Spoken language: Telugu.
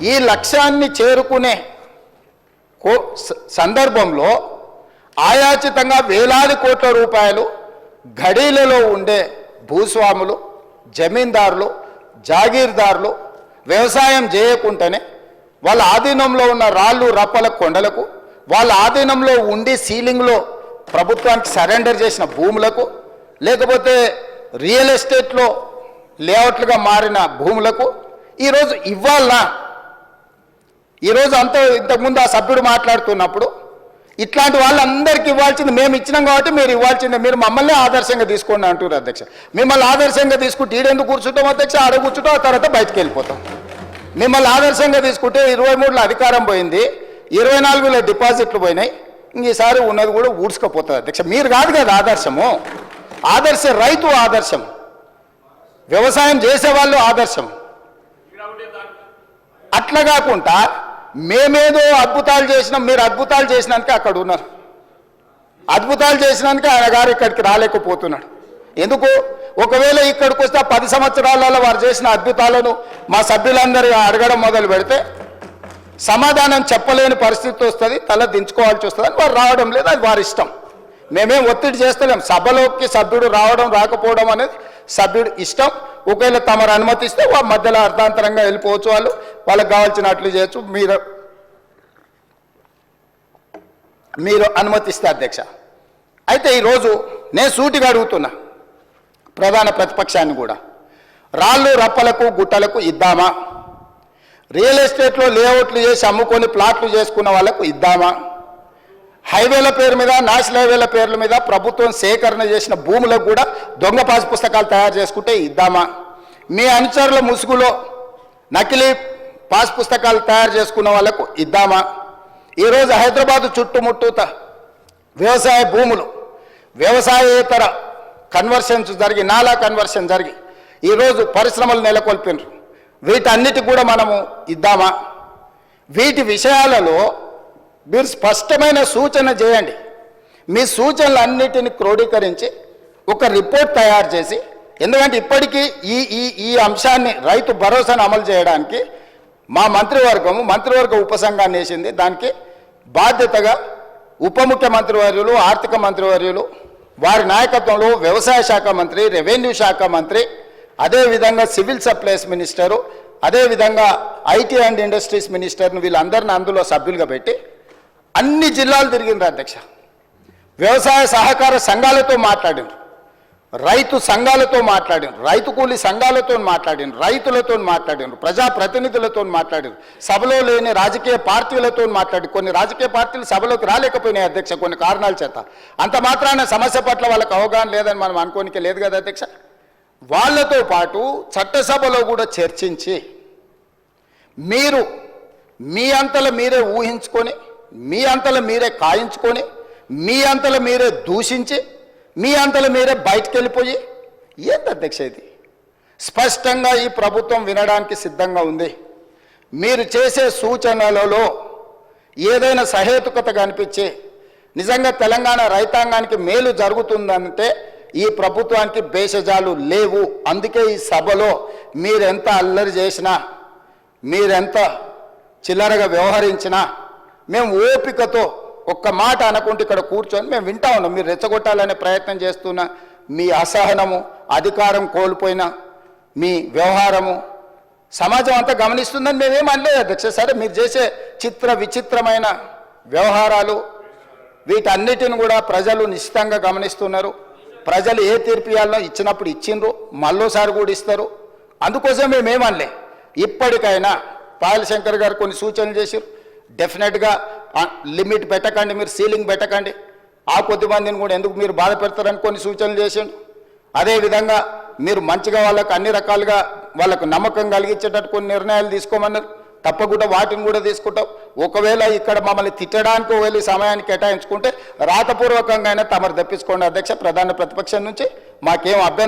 ఈ లక్ష్యాన్ని చేరుకునే సందర్భంలో ఆయాచితంగా వేలాది కోట్ల రూపాయలు గడీలలో ఉండే భూస్వాములు, జమీందారులు, జాగీర్దారులు వ్యవసాయం చేయకుండానే వాళ్ళ ఆధీనంలో ఉన్న రాళ్ళు రప్పల కొండలకు, వాళ్ళ ఆధీనంలో ఉండి సీలింగ్లో ప్రభుత్వానికి సరెండర్ చేసిన భూములకు, లేకపోతే రియల్ ఎస్టేట్లో లేఅవుట్లుగా మారిన భూములకు ఈరోజు ఇవ్వాలనా? ఈరోజు అంతా ఇంతకుముందు ఆ సభ్యుడు మాట్లాడుతున్నప్పుడు ఇట్లాంటి వాళ్ళందరికీ ఇవ్వాల్సింది మేము ఇచ్చినాం కాబట్టి మీరు ఇవ్వాల్సిందే, మీరు మమ్మల్ని ఆదర్శంగా తీసుకోండి అంటున్నారు అధ్యక్ష. మిమ్మల్ని ఆదర్శంగా తీసుకుంటే ఈడెందుకు కూర్చుంటాం అధ్యక్ష? ఆడ కూర్చుంటాం, ఆ తర్వాత బయటకు వెళ్ళిపోతాం. మిమ్మల్ని ఆదర్శంగా తీసుకుంటే 23లో అధికారం పోయింది, 24లో డిపాజిట్లు పోయినాయి, ఈసారి ఉన్నది కూడా ఊడ్చుకపోతుంది అధ్యక్ష. మీరు కాదు కదా ఆదర్శము, ఆదర్శ రైతు ఆదర్శం, వ్యవసాయం చేసేవాళ్ళు ఆదర్శం. అట్లా కాకుండా మేమేదో అద్భుతాలు చేసినాం, మీరు అద్భుతాలు చేసినానికి అక్కడ ఉన్నారు, అద్భుతాలు చేసినానికి ఆయన గారు ఇక్కడికి రాలేకపోతున్నాడు. ఎందుకు? ఒకవేళ ఇక్కడికి వస్తే 10 సంవత్సరాలలో వారు చేసిన అద్భుతాలను మా సభ్యులందరూ అడగడం మొదలు పెడితే సమాధానం చెప్పలేని పరిస్థితి వస్తుంది, తల దించుకోవాల్సి వస్తుంది అని వారు రావడం లేదు. అది వారి ఇష్టం, మేమేం ఒత్తిడి చేస్తలేం. సభలోకి సభ్యుడు రావడం రాకపోవడం అనేది సభ్యుడు ఇష్టం. ఒకవేళ తమరు అనుమతిస్తే వాళ్ళ మధ్యలో అర్థాంతరంగా వెళ్ళిపోవచ్చు, వాళ్ళకి కావాల్సినట్లు చేయొచ్చు, మీరు అనుమతిస్తే అధ్యక్ష. అయితే ఈరోజు నేను సూటిగా అడుగుతున్నా ప్రధాన ప్రతిపక్షాన్ని కూడా, రాళ్ళు రప్పలకు గుట్టలకు ఇద్దామా? రియల్ ఎస్టేట్లో లేఅవుట్లు చేసి అమ్ముకొని ప్లాట్లు చేసుకున్న వాళ్ళకు ఇద్దామా? హైవేల పేరు మీద, నేషనల్ హైవేల పేర్ల మీద ప్రభుత్వం సేకరణ చేసిన భూములకు కూడా దొంగ పాస్ పుస్తకాలు తయారు చేసుకుంటే ఇద్దామా? మీ అనుచరుల ముసుగులో నకిలీ పాస్ పుస్తకాలు తయారు చేసుకున్న వాళ్ళకు ఇద్దామా? ఈరోజు హైదరాబాదు చుట్టుముట్టూత వ్యవసాయ భూములు, వ్యవసాయేతర కన్వర్షన్స్ జరిగి, నాలా కన్వర్షన్ జరిగి ఈరోజు పరిశ్రమలు నెలకొల్పినారు. వీటన్నిటి కూడా మనము ఇద్దామా? వీటి విషయాలలో మీరు స్పష్టమైన సూచన చేయండి. మీ సూచనలన్నిటిని క్రోడీకరించి ఒక రిపోర్ట్ తయారు చేసి, ఎందుకంటే ఇప్పటికీ ఈ అంశాన్ని రైతు భరోసాను అమలు చేయడానికి మా మంత్రివర్గ ఉపసంఘాన్ని వేసింది. దానికి బాధ్యతగా ఉప ముఖ్యమంత్రి వర్యులు, ఆర్థిక మంత్రి వర్యులు, వారి నాయకత్వంలో వ్యవసాయ శాఖ మంత్రి, రెవెన్యూ శాఖ మంత్రి, అదేవిధంగా సివిల్ సప్లైస్ మినిస్టరు, అదేవిధంగా ఐటీ అండ్ ఇండస్ట్రీస్ మినిస్టర్ను వీళ్ళందరిని అందులో సభ్యులుగా పెట్టి అన్ని జిల్లాలు తిరిగినారు అధ్యక్ష. వ్యవసాయ సహకార సంఘాలతో మాట్లాడినారు, రైతు సంఘాలతో మాట్లాడినారు, రైతు కూలీ సంఘాలతో మాట్లాడినారు, రైతులతో మాట్లాడినారు, ప్రజాప్రతినిధులతో మాట్లాడినారు, సభలో లేని రాజకీయ పార్టీలతో మాట్లాడి, కొన్ని రాజకీయ పార్టీలు సభలోకి రాలేకపోయినాయి అధ్యక్ష కొన్ని కారణాల చేత. అంత మాత్రాన సమస్య పట్ల వాళ్ళకి అవగాహన లేదని మనం అనుకోనికే లేదు కదా అధ్యక్ష. వాళ్ళతో పాటు చట్టసభలో కూడా చర్చించి మీరు మీ అంతలో మీరే ఊహించుకొని, మీ అంతలో మీరే కాయించుకొని, మీ అంతలో మీరే దూషించి, మీ అంతలో మీరే బయటకు వెళ్ళిపోయి ఏంటి అధ్యక్ష ఇది? స్పష్టంగా ఈ ప్రభుత్వం వినడానికి సిద్ధంగా ఉంది. మీరు చేసే సూచనలలో ఏదైనా సహేతుకత కనిపించి నిజంగా తెలంగాణ రైతాంగానికి మేలు జరుగుతుందంటే ఈ ప్రభుత్వానికి భేషజాలు లేవు. అందుకే ఈ సభలో మీరెంత అల్లరి చేసినా, మీరెంత చిల్లరగా వ్యవహరించినా మేము ఓపికతో ఒక్క మాట అనకుండా ఇక్కడ కూర్చొని మేము వింటా ఉన్నాం. మీరు రెచ్చగొట్టాలనే ప్రయత్నం చేస్తున్న మీ అసహనము, అధికారం కోల్పోయిన మీ వ్యవహారము సమాజం అంతా గమనిస్తుందని మేమేం అనలేదు అధ్యక్ష. సరే, మీరు చేసే విచిత్రమైన వ్యవహారాలు వీటన్నిటిని కూడా ప్రజలు నిశ్చితంగా గమనిస్తున్నారు. ప్రజలు ఏ తీర్పు ఇవ్వాలనో ఇచ్చినప్పుడు ఇచ్చిండ్రు, మళ్ళోసారి కూడా ఇస్తారు. అందుకోసం మేమేమనలే. ఇప్పటికైనా పాయల్ శంకర్ గారు కొన్ని సూచనలు చేశారు. డెఫినెట్గా లిమిట్ పెట్టకండి, మీరు సీలింగ్ పెట్టకండి, ఆ కొద్ది మందిని కూడా ఎందుకు మీరు బాధ పెడతారని కొన్ని సూచనలు చేసిండు. అదేవిధంగా మీరు మంచిగా వాళ్ళకు అన్ని రకాలుగా వాళ్ళకు నమ్మకం కలిగించేటట్టు కొన్ని నిర్ణయాలు తీసుకోమన్నారు. తప్పకుండా వాటిని కూడా తీసుకుంటాం. ఒకవేళ ఇక్కడ మమ్మల్ని తిట్టడానికి వెళ్ళి సమయాన్ని కేటాయించుకుంటే రాతపూర్వకంగా అయినా తమరు తెప్పించుకోండి అధ్యక్ష. ప్రధాన ప్రతిపక్షం నుంచి మాకేం అభ్యంతరం